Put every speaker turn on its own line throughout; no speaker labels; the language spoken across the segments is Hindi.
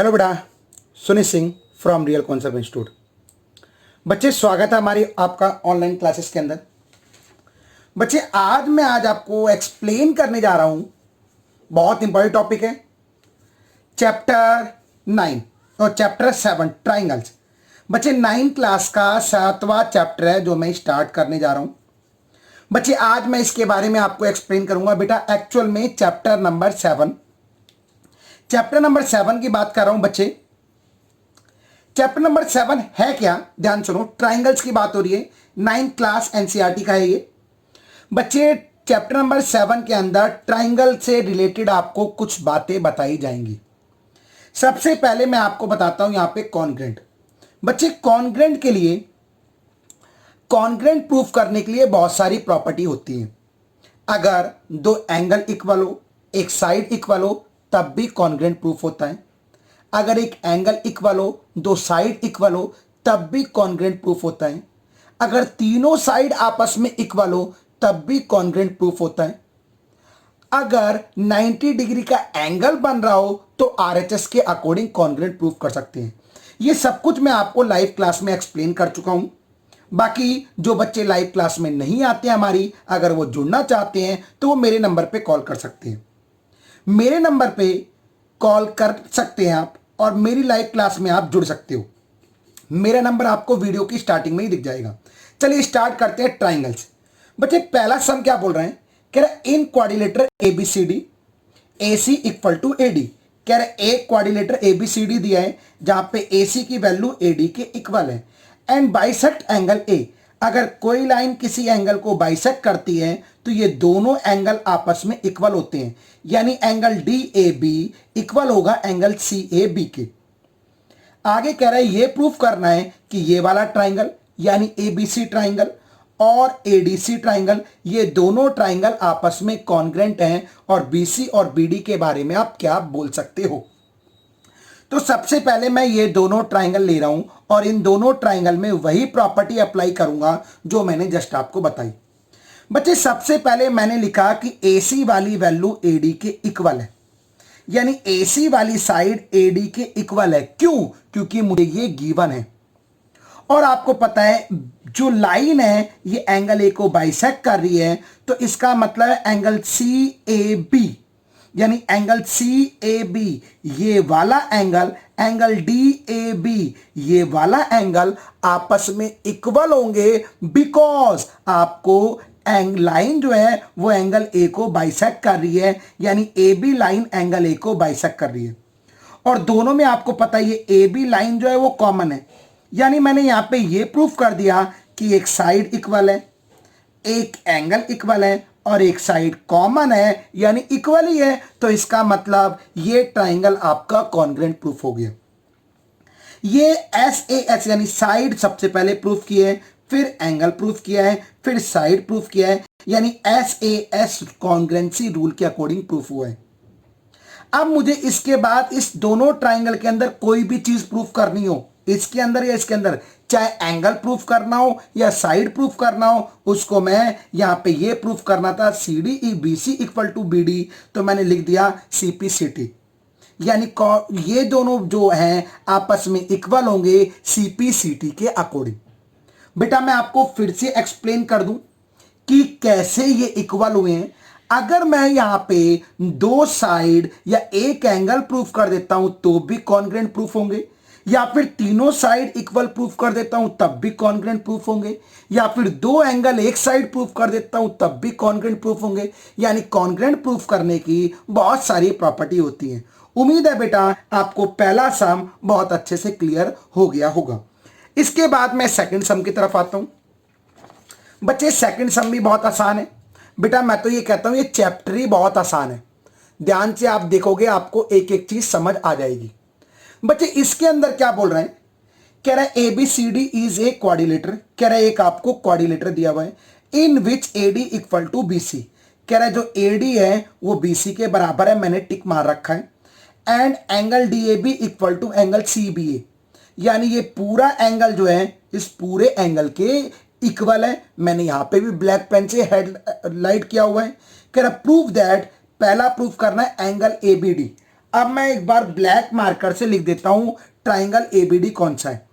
हेलो बेटा, Sunil Singh from real concept institute. बच्चे स्वागत है हमारी आपका ऑनलाइन क्लासेस के अंदर। बच्चे आज आपको एक्सप्लेन करने जा रहा हूं, बहुत इंपॉर्टेंट टॉपिक है, चैप्टर 9 और चैप्टर 7 ट्राइंगल्स। बच्चे 9 क्लास का 7वां चैप्टर है जो मैं स्टार्ट करने जा रहा हूं। बच्चे आज मैं इसके बारे में आपको एक्सप्लेन करूंगा। बेटा एक्चुअल में चैप्टर नंबर 7 की बात कर रहा हूं। बच्चे चैप्टर नंबर 7 है क्या, ध्यान सुनो। ट्राइंगल्स की बात हो रही है, 9th क्लास एनसीईआरटी का है ये। बच्चे चैप्टर नंबर 7 के अंदर ट्राइंगल से रिलेटेड आपको कुछ बातें बताई जाएंगी। सबसे पहले मैं आपको बताता हूं यहां पे कॉन्ग्रेंट। बच्चे कॉन्ग्रेंट के लिए, कॉन्ग्रेंट प्रूफ करने के लिए बहुत सारी प्रॉपर्टी होती है। अगर दो एंगल इक्वल हो, एक साइड इक्वल हो, तब भी कॉन्ग्रेंट प्रूफ होता है। अगर एक एंगल इक्वल हो, दो साइड इक्वल हो, तब भी कॉन्ग्रेंट प्रूफ होता है। अगर तीनों साइड आपस में इक्वल हो, तब भी कॉन्ग्रेंट प्रूफ होता है। अगर 90 डिग्री का एंगल बन रहा हो तो आरएचएस के अकॉर्डिंग कॉन्ग्रेंट प्रूफ कर सकते हैं। ये सब कुछ मैं आपको लाइव क्लास में एक्सप्लेन कर चुका हूं। बाकी जो बच्चे लाइव क्लास में नहीं आते हैं हमारी, अगर वो जुड़ना चाहते हैं तो वो मेरे नंबर पे कॉल कर सकते हैं। मेरे नंबर पे कॉल कर सकते हैं आप और मेरी लाइव क्लास में आप जुड़ सकते हो। मेरा नंबर आपको वीडियो की स्टार्टिंग में ही दिख जाएगा। चलिए स्टार्ट करते हैं ट्राइंगल्स। बच्चे पहला सम क्या बोल रहे हैं, कह रहा है in quadrilateral ABCD AC equal to AD। कह रहे एक क्वाड्रिलेटर ABCD दिया है जहां पे AC की वैल्यू AD के इक्वल है एंड बाइसेक्ट एंगल A। अगर कोई लाइन किसी एंगल को बाइसेक्ट करती है तो ये दोनों एंगल आपस में इक्वल होते हैं, यानी एंगल DAB इक्वल होगा एंगल CAB के। आगे कह रहा है ये प्रूफ करना है कि ये वाला ट्राइंगल यानी ABC ट्राइंगल और ADC ट्राइंगल, ये दोनों ट्राइंगल आपस में कॉन्ग्रेंट हैं और BC और BD के बारे में आप क्या बोल सकते हो। तो सबसे पहले मैं ये दोनों ट्राइंगल ले रहा हूं और इन दोनों ट्राइंगल में वही प्रॉपर्टी अप्लाई करूंगा जो मैंने जस्ट आपको बताई। बच्चे सबसे पहले मैंने लिखा कि AC वाली वैल्यू AD के इक्वल है, यानी AC वाली साइड AD के इक्वल है। क्यों? क्योंकि मुझे ये गिवन है और आपको पता है जो लाइन है ये एंगल A को बाइसेक्ट कर रही है, तो इसका मतलब है एंगल CAB, यानी एंगल CAB ये वाला एंगल, एंगल DAB ये वाला एंगल आपस में इक्वल होंगे बिकॉज आपको लाइन जो है वो एंगल A को बाइसेक्ट कर रही है, यानी AB लाइन एंगल A को बाइसेक्ट कर रही है। और दोनों में आपको पता है ये AB लाइन जो है वो कॉमन है, यानी मैंने यहां पे ये प्रूफ कर दिया कि एक साइड इक्वल है, एक एंगल इक्वल है और एक साइड कॉमन है, यानी इक्वल ही है। तो इसका मतलब ये ट्राइंगल आपका कॉन्ग्रेंट प्रूफ हो गया। ये SAS यानी साइड सबसे पहले प्रूफ किए है, फिर एंगल प्रूफ किया है, फिर साइड प्रूफ किया है, यानी SAS कॉन्ग्रेंसी रूल के अकॉर्डिंग प्रूफ हुआ है। अब मुझे इसके बाद इस दोनों ट्राइंगल के अंदर कोई भी चीज प्रूफ करनी हो, इसके अंदर या इसके अंदर, चाहे एंगल प्रूफ करना हो या साइड प्रूफ करना हो, उसको मैं यहां पे ये प्रूफ करना था CDE BC equal to BD, तो मैंने लिख दिया CPCT, यानी ये दोनों जो हैं आपस में इक्वल होंगे CPCT के अकॉर्डिंग। बेटा मैं आपको फिर से एक्सप्लेन कर दूं कि कैसे ये इक्वल हुए हैं। अगर मैं यहां पे दो साइड या एक एंगल प्रूफ कर देता हूं तो भी कॉन्ग्रेंट प्रूफ होंगे, या फिर तीनों साइड इक्वल प्रूफ कर देता हूं तब भी कॉन्ग्रेंट प्रूफ होंगे, या फिर दो एंगल एक साइड प्रूफ कर देता हूं तब भी कॉन्ग्रेंट प्रूफ होंगे। यानी कॉन्ग्रेंट प्रूफ करने की बहुत सारी प्रॉपर्टी होती हैं। उम्मीद है बेटा आपको पहला सम बहुत अच्छे से क्लियर हो गया होगा। इसके बाद मैं सेकंड सम की तरफ आता हूं। बच्चे सेकंड सम भी बहुत आसान है। बेटा मैं तो ये कहता हूं ये चैप्टर ही बहुत आसान है, ध्यान से आप देखोगे आपको एक एक चीज समझ आ जाएगी। बच्चे इसके अंदर क्या बोल रहे हैं, कह रहा है ABCD इज ए क्वाड्रिलेटर। कह रहा है एक आपको क्वाड्रिलेटर दिया हुआ है इन विच AD इक्वल टू BC। कह रहा है जो AD है वो BC के बराबर है, मैंने टिक मार रखा है, and angle DAB equal to angle CBA, यानी ये पूरा एंगल जो है इस पूरे एंगल के इक्वल है। मैंने यहां पे भी ब्लैक पेन से हेडलाइट किया हुआ है। कह रहा प्रूव दैट, पहला प्रूफ करना है एंगल ABD। अब मैं एक बार ब्लैक मार्कर से लिख देता हूं ट्राइंगल एबीडी कौन सा है।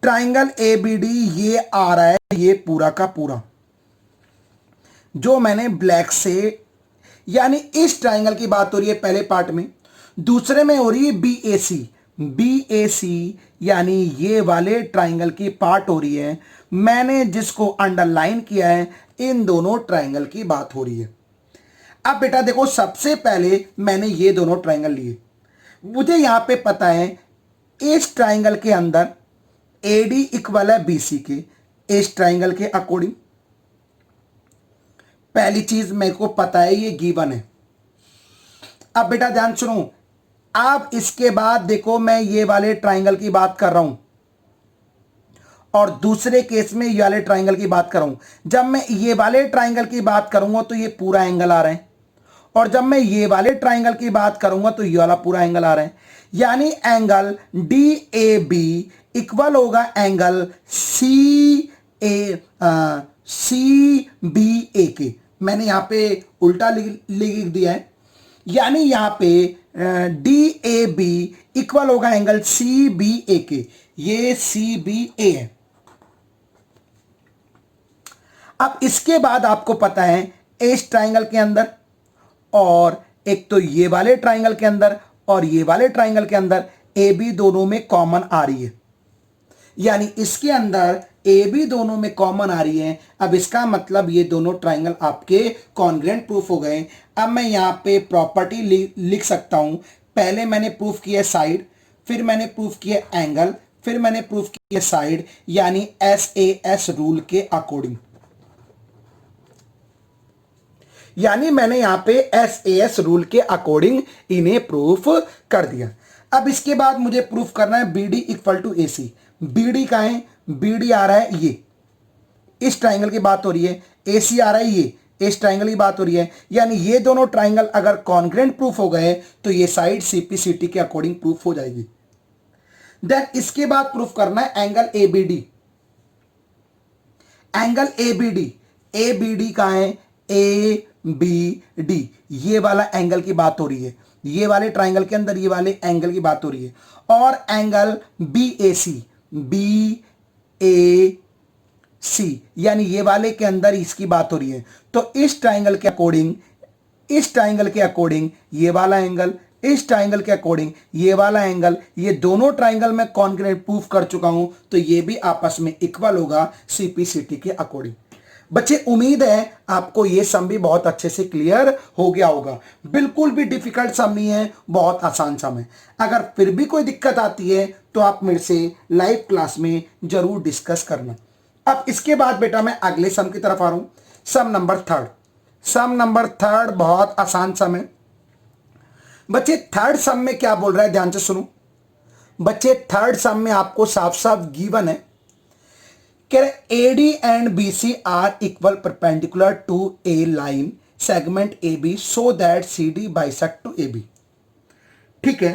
ट्राइंगल एबीडी ये आ रहा है, ये पूरा का पूरा जो मैंने ब्लैक से, यानी इस ट्राइंगल की बात हो रही है पहले पार्ट में। दूसरे में हो रही है बीएसी, बीएसी यानी ये वाले ट्राइंगल की पार्ट हो रही है। मैंने जिसको अंडरलाइन किया है, इन दोनों ट्राइंगल की बात हो रही है। अब बेटा देखो, सबसे पहले मैंने ये दोनों ट्राइंगल लिए। मुझे यहां पे पता है इस ट्राइंगल के अंदर एडी इक्वल है बीसी के, इस ट्राइंगल के अकॉर्डिंग। पहली चीज मेरे को पता है ये गिवन है। अब बेटा ध्यान सुनो, अब इसके बाद देखो मैं ये वाले ट्राइंगल की बात कर रहा हूं और दूसरे केस में ये वाले ट्राइंगल की बात कर रहा हूं। जब मैं ये वाले ट्राइंगल की बात करूंगा तो ये पूरा एंगल आ रहा है, और जब मैं ये वाले ट्राइंगल की बात करूंगा तो ये वाला पूरा एंगल आ रहा है। यानी angle D A B equal होगा एंगल सी बी ए के। मैंने यहां पे उल्टा लिख दिया है, यानी यहां पे डी ए बी इक्वल होगा एंगल सी बी ए के। ये सी बी ए है। अब इसके बाद आपको पता है इस ट्राइंगल के अंदर, और एक तो ये वाले ट्राइंगल के अंदर और ये वाले ट्राइंगल के अंदर ए बी दोनों में कॉमन आ रही है, यानी इसके अंदर ए बी दोनों में कॉमन आ रही है। अब इसका मतलब ये दोनों ट्राइंगल आपके कॉन्ग्रुएंट प्रूफ हो गए। अब मैं यहां पे प्रॉपर्टी लिख सकता हूं। पहले मैंने प्रूफ किया साइड, फिर मैंने प्रूफ किया एंगल, फिर मैंने प्रूफ किया साइड, यानी एस रूल के अकॉर्डिंग। यानी मैंने यहां पे एस रूल के अकॉर्डिंग इन्हें प्रूफ कर दिया। अब इसके बाद मुझे प्रूफ करना है B D equal to A C. B D का है, बी डी आ रहा है ये, इस ट्राइंगल की बात हो रही है। ए सी आ रहा है ये, इस ट्राइंगल की बात हो रही है। यानी ये दोनों ट्राइंगल अगर कॉन्ग्रुएंट प्रूफ हो गए तो ये साइड सीपीसीटी के अकॉर्डिंग प्रूफ हो जाएगी। देन इसके बाद प्रूफ करना है angle A B D. Angle A B D, A B D का है ए बी डी, ये वाला एंगल की बात हो रही है। ये वाले ट्राइंगल के अंदर ये वाले एंगल की बात हो रही है। और एंगल बी ए सी, बी ए सी यानी ये वाले के अंदर इसकी बात हो रही है। तो इस ट्राइंगल के अकॉर्डिंग, इस ट्राइंगल के अकॉर्डिंग ये वाला एंगल, इस ट्राइंगल के अकॉर्डिंग ये वाला एंगल, ये दोनों ट्राइंगल में कॉन्ग्रुएंट प्रूफ कर चुका हूं, तो ये भी आपस में इक्वल होगा सीपीसीटी के अकॉर्डिंग। बच्चे उम्मीद है आपको ये सम भी बहुत अच्छे से क्लियर हो गया होगा। बिल्कुल भी डिफिकल्ट सम नहीं है, बहुत आसान सम है। अगर फिर भी कोई दिक्कत आती है तो आप मेरे से लाइव क्लास में जरूर डिस्कस करना। अब इसके बाद बेटा मैं अगले सम की तरफ आ रहा हूं, सम नंबर थर्ड। सम नंबर थर्ड बहुत आसान सम है बच्चे। थर्ड सम में क्या बोल रहा है, ध्यान से सुनो बच्चे। थर्ड सम में आपको साफ साफ गिवन है कि AD and BC are equal perpendicular to a line segment AB so that CD bisect to AB। ठीक है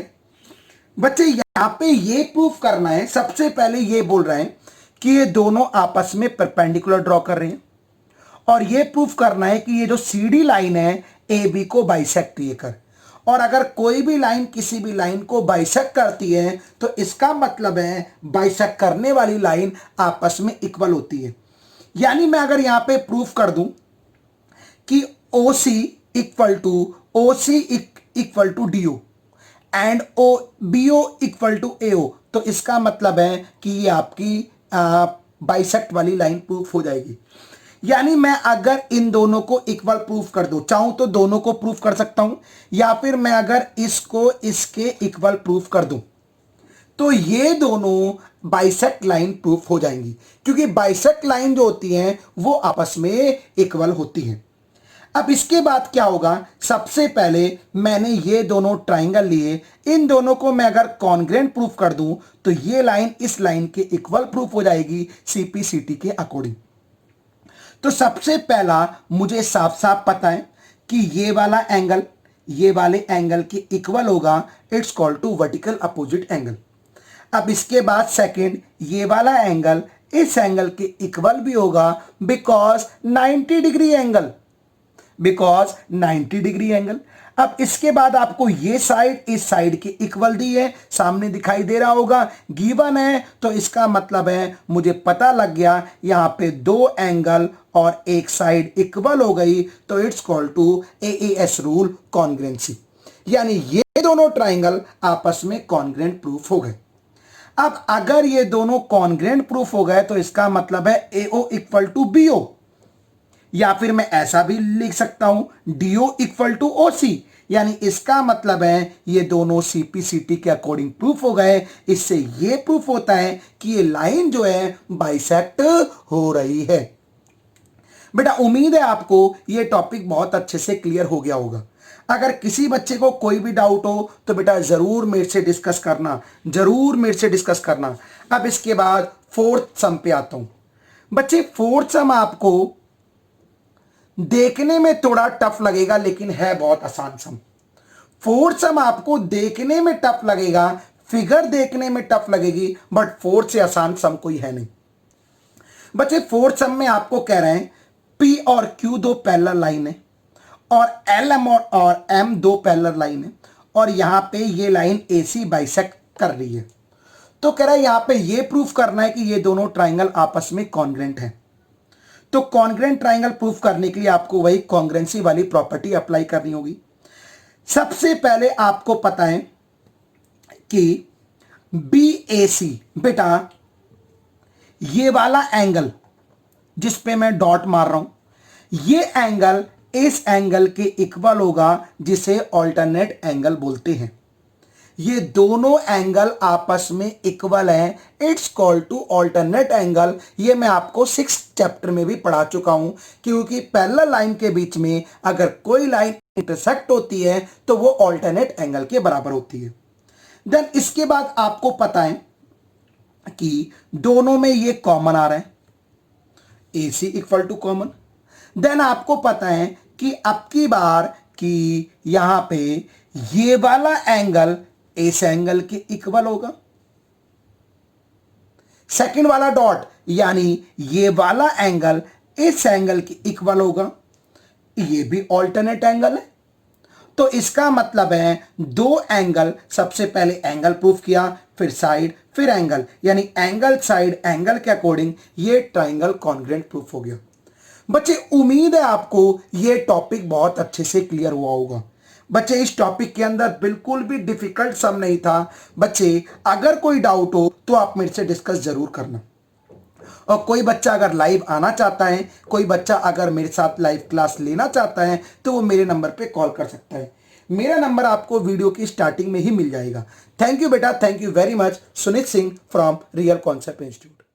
बच्चे, यहां पे ये प्रूफ करना है। सबसे पहले ये बोल रहे हैं कि ये दोनों आपस में परपेंडिकुलर ड्रॉ कर रहे हैं, और ये प्रूफ करना है कि ये जो CD लाइन है AB को बाइसेक्ट ये कर। और अगर कोई भी लाइन किसी भी लाइन को बाइसेक्ट करती है तो इसका मतलब है बाइसेक्ट करने वाली लाइन आपस में इक्वल होती है। यानी मैं अगर यहां पे प्रूफ कर दूं कि OC equal to DO and BO equal to AO, तो इसका मतलब है कि ये आपकी बाइसेक्ट वाली लाइन प्रूफ हो जाएगी। यानी मैं अगर इन दोनों को इक्वल प्रूफ कर दूं, चाहूं तो दोनों को प्रूफ कर सकता हूं, या फिर मैं अगर इसको इसके इक्वल प्रूफ कर दूं तो ये दोनों बाइसेक्ट लाइन प्रूफ हो जाएंगी, क्योंकि बाइसेक्ट लाइन जो होती हैं वो आपस में इक्वल होती हैं। अब इसके बाद क्या होगा, सबसे पहले मैंने ये दोनों ट्राइंगल लिए, इन दोनों को मैं अगर कॉन्ग्रुएंट प्रूफ कर दूं तो ये लाइन इस लाइन के इक्वल प्रूफ हो जाएगी सीपीसीटी के अकॉर्डिंग। तो सबसे पहला मुझे साफ साफ पता है कि ये वाला एंगल ये वाले एंगल के इक्वल होगा, it's called to vertical opposite angle. अब इसके बाद सेकंड, ये वाला एंगल इस एंगल के इक्वल भी होगा because 90 degree angle, because 90 degree angle. अब इसके बाद आपको ये साइड इस साइड की इक्वल दी है, सामने दिखाई दे रहा होगा, गिवन है, तो इसका मतलब है मुझे पता लग गया यहां पे दो एंगल और एक साइड इक्वल हो गई, तो it's called to AS rule congruency, यानी ये दोनों ट्राइंगल आपस में कॉन्ग्रुएंट प्रूफ हो गए। अब अगर ये दोनों कॉन्ग्रुएंट प्रूफ हो गए तो इसका मतलब है एओ इक्वल टू बीओ, या फिर मैं ऐसा भी लिख सकता हूं डीओ इक्वल टू ओसी, यानी इसका मतलब है ये दोनों सीपीसीटी के अकॉर्डिंग प्रूफ हो गए। इससे ये प्रूफ होता है कि ये लाइन जो है बाइसेक्ट हो रही है। बेटा उम्मीद है आपको ये टॉपिक बहुत अच्छे से क्लियर हो गया होगा। अगर किसी बच्चे को कोई भी डाउट हो तो बेटा जरूर मेरे से डिस्कस करना, जरूर मेरे से डिस्कस करना। अब इसके बाद फोर्थ सम पे आता हूं। बच्चे फोर्थ सम आपको देखने में थोड़ा टफ लगेगा लेकिन है बहुत आसान सम। फोर्थ सम आपको देखने में टफ लगेगा, फिगर देखने में टफ लगेगी, बट फोर्थ से आसान सम कोई है नहीं। बच्चे फोर्थ सम में आपको कह रहे हैं पी और क्यू दो पैरेलल लाइन है और एल एम और एम दो पैरेलल लाइन है और यहां पे ये लाइन एसी बाइसेक्ट कर रही है। तो कह रहा है यहां पे ये प्रूफ करना है कि ये दोनों ट्राइंगल आपस में कॉन्ग्रुएंट है। तो कॉन्ग्रुएंट ट्राइंगल प्रूफ करने के लिए आपको वही कॉन्ग्रुएंसी वाली प्रॉपर्टी अप्लाई करनी होगी। सबसे पहले आपको पता है कि बी ए सी, बेटा ये वाला एंगल जिस पे मैं डॉट मार रहा हूं, ये एंगल इस एंगल के इक्वल होगा जिसे ऑल्टरनेट एंगल बोलते हैं। ये दोनों एंगल आपस में इक्वल हैं, it's called to alternate angle. ये मैं आपको 6th चैप्टर में भी पढ़ा चुका हूं, क्योंकि पैरेलल लाइन के बीच में अगर कोई लाइन इंटरसेक्ट होती है तो वो ऑल्टरनेट एंगल के बराबर होती है। देन इसके बाद आपको पता है कि दोनों में ये कॉमन आ रहा है, ए सी इक्वल टू कॉमन। देन आपको पता है कि अब की बार कि यहां पे ये वाला एंगल इस एंगल के इक्वल होगा, सेकंड वाला डॉट यानी ये वाला एंगल इस एंगल के इक्वल होगा, ये भी ऑल्टरनेट एंगल है। तो इसका मतलब है दो एंगल, सबसे पहले एंगल प्रूफ किया, फिर साइड, फिर एंगल, यानी एंगल साइड एंगल के अकॉर्डिंग ये ट्राइंगल कॉन्ग्रुएंट प्रूफ हो गया। बच्चे उम्मीद है आपको ये टॉपिक बहुत अच्छे से क्लियर हुआ होगा। बच्चे इस टॉपिक के अंदर बिल्कुल भी डिफिकल्ट सम नहीं था। बच्चे अगर कोई डाउट हो तो आप मेरे से डिस्कस जरूर करना, और कोई बच्चा अगर लाइव आना चाहता है, कोई बच्चा अगर मेरे साथ लाइव क्लास लेना चाहता है तो वो मेरे नंबर पे कॉल कर सकता है। मेरा नंबर आपको वीडियो की स्टार्टिंग में ही मिल जाएगा। थैंक यू बेटा, thank you very much. Sunit Singh from real concept institute.